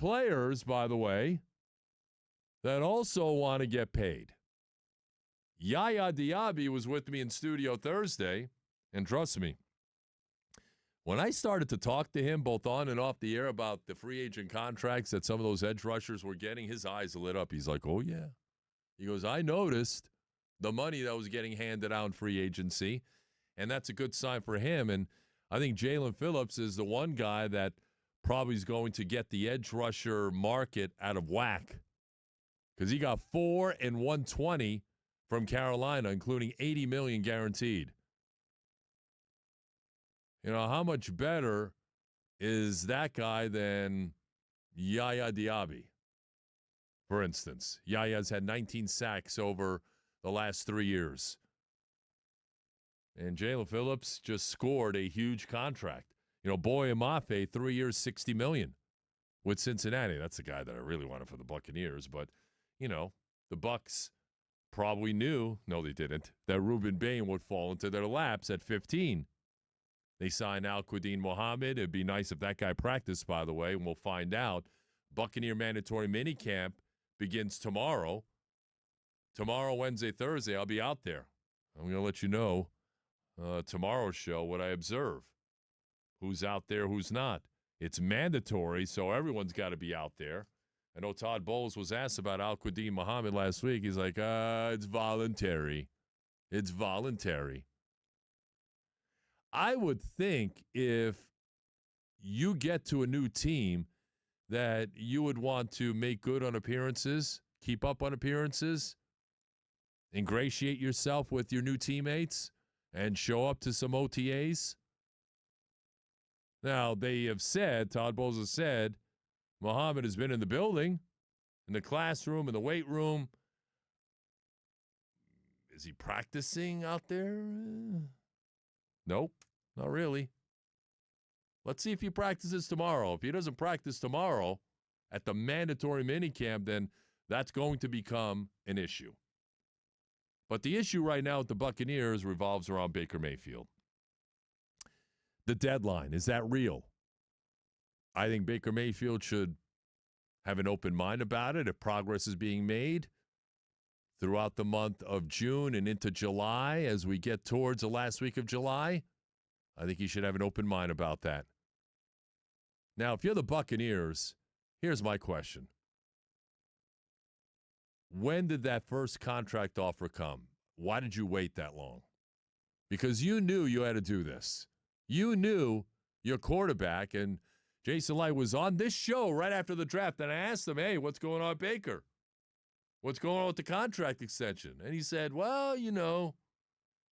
players, by the way, that also want to get paid. Yaya Diaby was with me in studio Thursday, and trust me, when I started to talk to him both on and off the air about the free agent contracts that some of those edge rushers were getting, his eyes lit up. He's like, oh, yeah. He goes, I noticed the money that was getting handed out in free agency, and that's a good sign for him. And I think Jalen Phillips is the one guy that probably is going to get the edge rusher market out of whack because he got 4 and 120 from Carolina, including $80 million guaranteed. You know, how much better is that guy than Yaya Diaby, for instance? Yaya's had 19 sacks over the last 3 years. And Jalen Phillips just scored a huge contract. You know, Boye Mafe, 3 years, $60 million with Cincinnati. That's the guy that I really wanted for the Buccaneers. But, you know, the Bucs probably knew, no, they didn't, that Reuben Bain would fall into their laps at 15. They signed Al-Quadin Muhammad. It'd be nice if that guy practiced, by the way, and we'll find out. Buccaneer mandatory minicamp begins tomorrow. Tomorrow, Wednesday, Thursday, I'll be out there. I'm going to let you know tomorrow's show what I observe. Who's out there, who's not. It's mandatory, so everyone's got to be out there. I know Todd Bowles was asked about Al-Quadin Muhammad last week. He's like, it's voluntary. It's voluntary. I would think if you get to a new team that you would want to make good on appearances, keep up on appearances, ingratiate yourself with your new teammates, and show up to some OTAs. Now, they have said, Todd Bowles has said, Muhammad has been in the building, in the classroom, in the weight room. Is he practicing out there? Nope, not really. Let's see if he practices tomorrow. If he doesn't practice tomorrow at the mandatory minicamp, then that's going to become an issue. But the issue right now with the Buccaneers revolves around Baker Mayfield. The deadline, is that real? I think Baker Mayfield should have an open mind about it if progress is being made throughout the month of June and into July as we get towards the last week of July. I think he should have an open mind about that. Now, if you're the Buccaneers, here's my question. When did that first contract offer come? Why did you wait that long? Because you knew you had to do this. You knew your quarterback, and Jason Light was on this show right after the draft, and I asked him, hey, what's going on, Baker? What's going on with the contract extension? And he said, well, you know,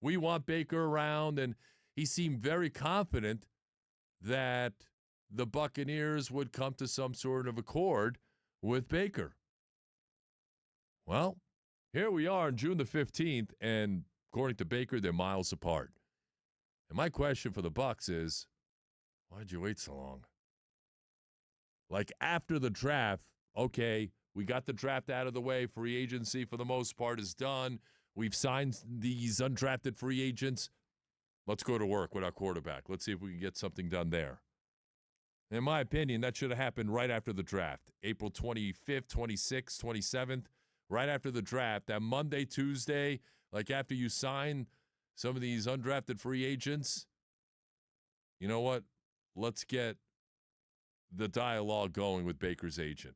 we want Baker around, and he seemed very confident that the Buccaneers would come to some sort of accord with Baker. Well, here we are on June the 15th, and according to Baker, they're miles apart. And my question for the Bucs is, why'd you wait so long? Like after the draft, okay, we got the draft out of the way. Free agency for the most part is done. We've signed these undrafted free agents. Let's go to work with our quarterback. Let's see if we can get something done there. In my opinion, that should have happened right after the draft. April 25th, 26th, 27th, right after the draft. That Monday, Tuesday, like after you sign some of these undrafted free agents, you know what? Let's get the dialogue going with Baker's agent.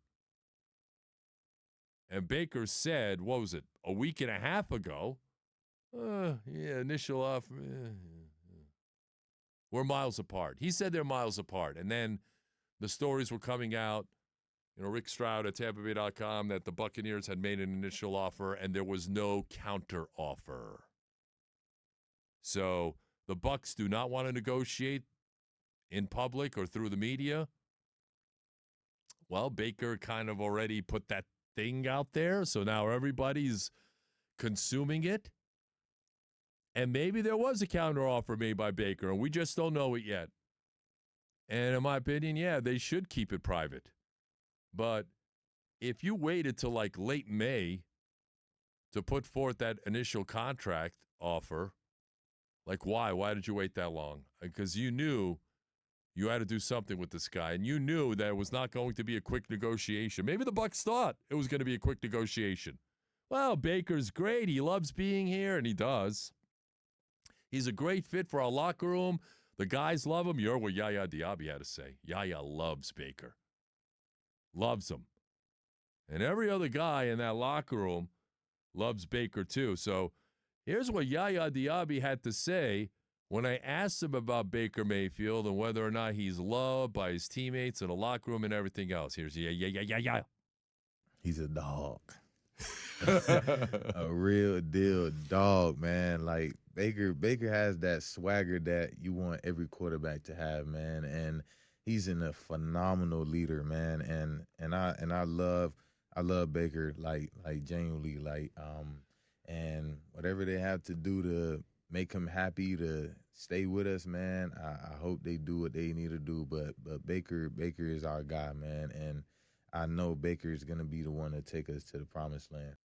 And Baker said, what was it, a week and a half ago? Initial offer. We're miles apart. He said they're miles apart. And then the stories were coming out, you know, Rick Stroud at TampaBay.com, that the Buccaneers had made an initial offer and there was no counter offer. So the Bucs do not want to negotiate in public or through the media. Well, Baker kind of already put that thing out there, so now everybody's consuming it. And maybe there was a counteroffer made by Baker, and we just don't know it yet. And in my opinion, yeah, they should keep it private. But if you waited till like late May to put forth that initial contract offer, like why? Why did you wait that long? Because you knew you had to do something with this guy, and you knew that it was not going to be a quick negotiation. Maybe the Bucs thought it was going to be a quick negotiation. Well, Baker's great. He loves being here, and he does. He's a great fit for our locker room. The guys love him. You heard what Yaya Diaby had to say. Yaya loves Baker. Loves him. And every other guy in that locker room loves Baker too. So here's what Yaya Diaby had to say when I asked him about Baker Mayfield and whether or not he's loved by his teammates in the locker room and everything else. Here's yeah. He's a dog. A real deal dog, man. Like Baker has that swagger that you want every quarterback to have, man. And he's a phenomenal leader, man. And I love Baker like genuinely, and whatever they have to do to make him happy to stay with us, man. I hope they do what they need to do. But Baker is our guy, man. And I know Baker is going to be the one to take us to the promised land.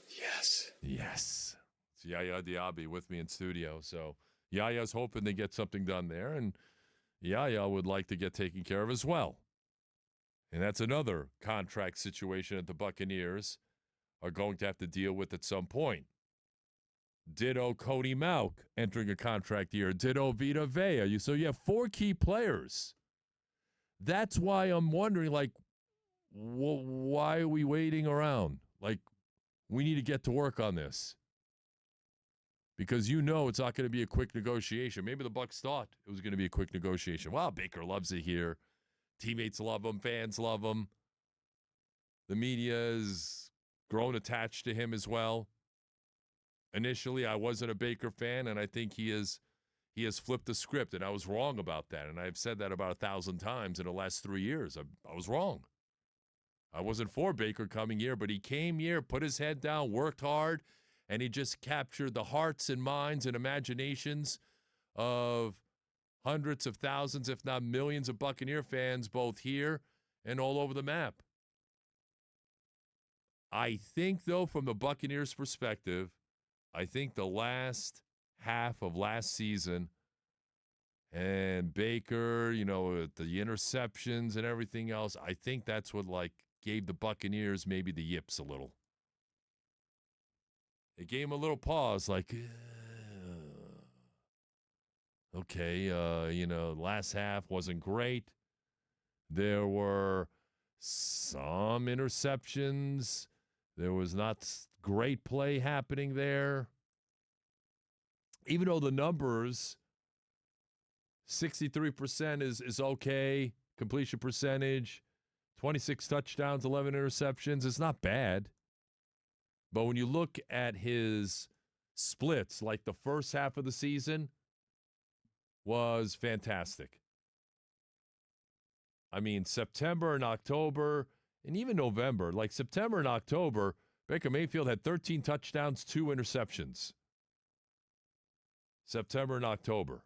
Yes. It's Yaya Diaby with me in studio. So Yaya's hoping they get something done there, and Yaya would like to get taken care of as well. And that's another contract situation that the Buccaneers are going to have to deal with at some point. Ditto Cody Mauch entering a contract year. Ditto Vita Vea. So you have 4 key players. That's why I'm wondering, why are we waiting around? We need to get to work on this. Because it's not going to be a quick negotiation. Maybe the Bucs thought it was going to be a quick negotiation. Wow, Baker loves it here. Teammates love him. Fans love him. The media has grown attached to him as well. Initially, I wasn't a Baker fan, and I think he has flipped the script, and I was wrong about that. And I've said that about 1,000 times in the last 3 years. I was wrong. I wasn't for Baker coming here, but he came here, put his head down, worked hard, and he just captured the hearts and minds and imaginations of hundreds of thousands, if not millions, of Buccaneer fans, both here and all over the map. I think, though, from the Buccaneers' perspective, I think the last half of last season and Baker, the interceptions and everything else, I think that's what, gave the Buccaneers maybe the yips a little. It gave him a little pause, okay, last half wasn't great. There were some interceptions. There was not great play happening there. Even though the numbers, 63% is okay, completion percentage, 26 touchdowns, 11 interceptions, it's not bad. But when you look at his splits, the first half of the season was fantastic. I mean, September and October, and even November, September and October, Baker Mayfield had 13 touchdowns, 2 interceptions. September and October.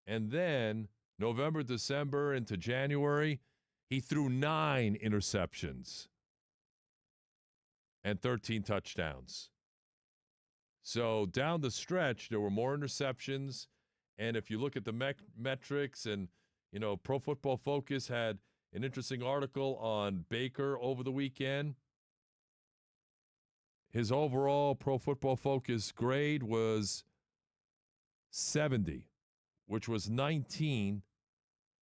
And then November, December into January, he threw 9 interceptions and 13 touchdowns. So down the stretch, there were more interceptions. And if you look at the metrics, and, Pro Football Focus had an interesting article on Baker over the weekend. His overall Pro Football Focus grade was 70, which was 19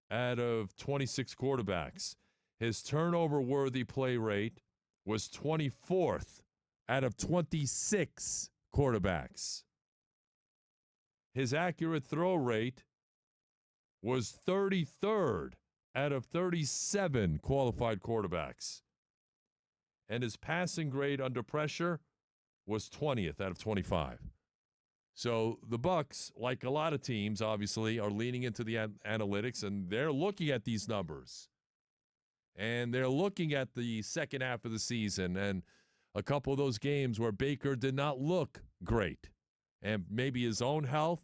out of 26 quarterbacks. His turnover-worthy play rate was 24th out of 26 quarterbacks. His accurate throw rate was 33rd out of 37 qualified quarterbacks. And his passing grade under pressure was 20th out of 25. So the Bucs, like a lot of teams, obviously, are leaning into the analytics, and they're looking at these numbers. And they're looking at the second half of the season and a couple of those games where Baker did not look great. And maybe his own health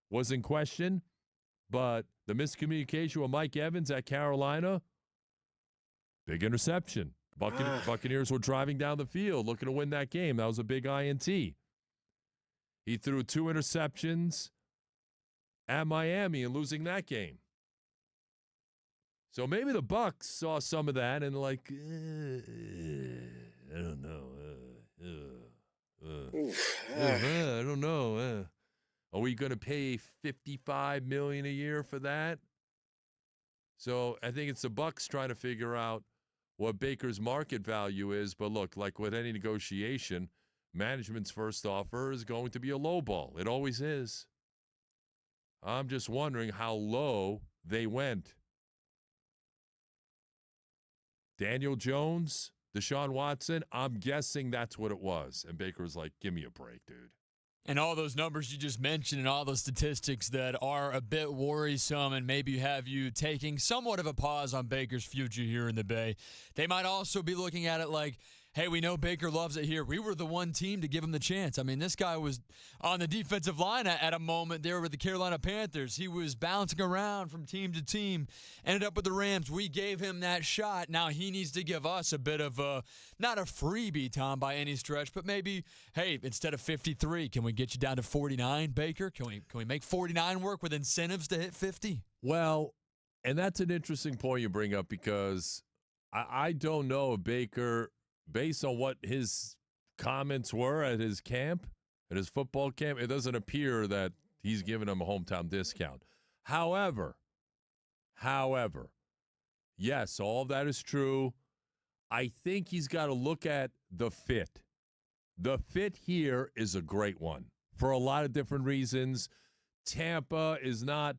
was in question, but the miscommunication with Mike Evans at Carolina, big interception. Buccaneers were driving down the field looking to win that game. That was a big INT. He threw 2 interceptions at Miami and losing that game. So maybe the Bucs saw some of that and like, I don't know. I don't know. Are we going to pay $55 million a year for that? So I think it's the Bucs trying to figure out what Baker's market value is. But look, like with any negotiation, management's first offer is going to be a low ball. It always is. I'm just wondering how low they went. Daniel Jones, Deshaun Watson, I'm guessing that's what it was. And Baker was like, give me a break, dude. And all those numbers you just mentioned and all those statistics that are a bit worrisome and maybe have you taking somewhat of a pause on Baker's future here in the Bay. They might also be looking at it like, hey, we know Baker loves it here. We were the one team to give him the chance. I mean, this guy was on the defensive line at a moment there with the Carolina Panthers. He was bouncing around from team to team, ended up with the Rams. We gave him that shot. Now he needs to give us a bit of a, not a freebie, Tom, by any stretch, but maybe, hey, instead of 53, can we get you down to 49, Baker? Can we make 49 work with incentives to hit 50? Well, and that's an interesting point you bring up because I don't know if Baker, based on what his comments were at his camp, at his football camp, it doesn't appear that he's giving him a hometown discount. However, yes, all of that is true. I think he's got to look at the fit. The fit here is a great one for a lot of different reasons. Tampa is not,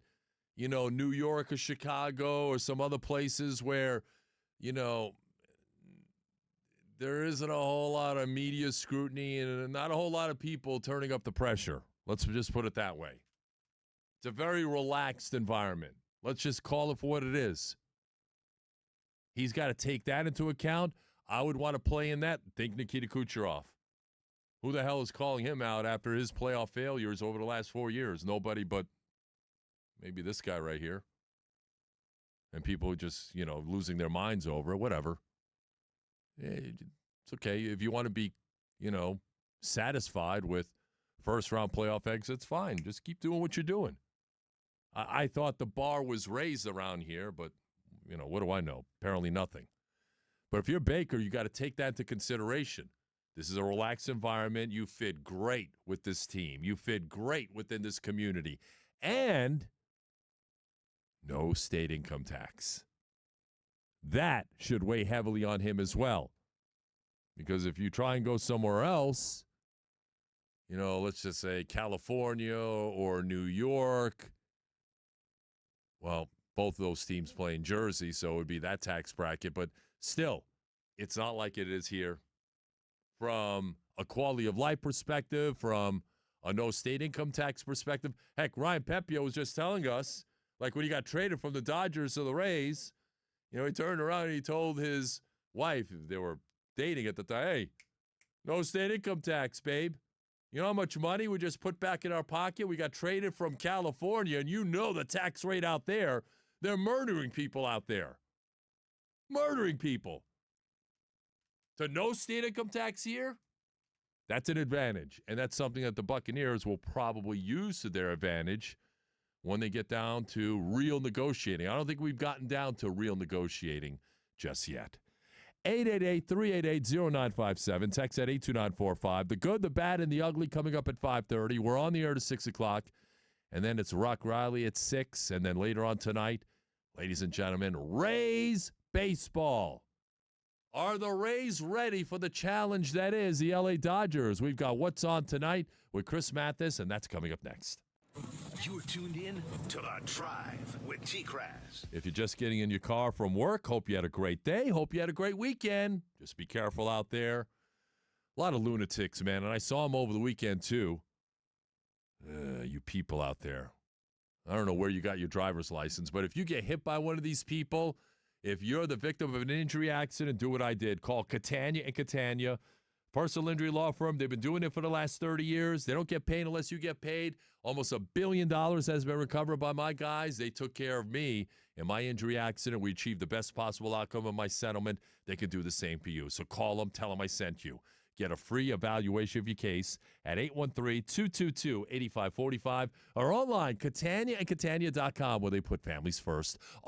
New York or Chicago or some other places where, there isn't a whole lot of media scrutiny and not a whole lot of people turning up the pressure. Let's just put it that way. It's a very relaxed environment. Let's just call it for what it is. He's got to take that into account. I would want to play in that. Think Nikita Kucherov. Who the hell is calling him out after his playoff failures over the last 4 years? Nobody but maybe this guy right here. And people just, losing their minds over it, whatever. It's okay. If you want to be, satisfied with first-round playoff exits, fine. Just keep doing what you're doing. I thought the bar was raised around here, but, what do I know? Apparently nothing. But if you're Baker, you got to take that into consideration. This is a relaxed environment. You fit great with this team. You fit great within this community. And no state income tax. That should weigh heavily on him as well. Because if you try and go somewhere else, let's just say California or New York, well, both of those teams play in Jersey, so it would be that tax bracket. But still, it's not like it is here. From a quality of life perspective, from a no state income tax perspective. Heck, Ryan Pepio was just telling us, like when he got traded from the Dodgers to the Rays, he turned around and he told his wife, they were dating at the time, hey, no state income tax, babe. You know how much money we just put back in our pocket? We got traded from California, and the tax rate out there, they're murdering people out there. Murdering people. So no state income tax here? That's an advantage, and that's something that the Buccaneers will probably use to their advantage when they get down to real negotiating. I don't think we've gotten down to real negotiating just yet. 888-388-0957. Text at 82945. The good, the bad, and the ugly coming up at 5:30. We're on the air to 6 o'clock. And then it's Rock Riley at 6. And then later on tonight, ladies and gentlemen, Rays baseball. Are the Rays ready for the challenge that is the LA Dodgers? We've got What's On Tonight with Chris Mathis, and that's coming up next. You're tuned in to The Drive with TKras. If you're just getting in your car from work, hope you had a great day. Hope you had a great weekend. Just be careful out there. A lot of lunatics, man, and I saw them over the weekend, too. You people out there. I don't know where you got your driver's license, but if you get hit by one of these people, if you're the victim of an injury accident, do what I did. Call Catania and Catania. Personal injury law firm. They've been doing it for the last 30 years. They don't get paid unless you get paid. Almost $1 billion has been recovered by my guys. They took care of me in my injury accident. We achieved the best possible outcome of my settlement. They can do the same for you. So call them. Tell them I sent you. Get a free evaluation of your case at 813-222-8545 or online, CataniaandCatania.com, where they put families first.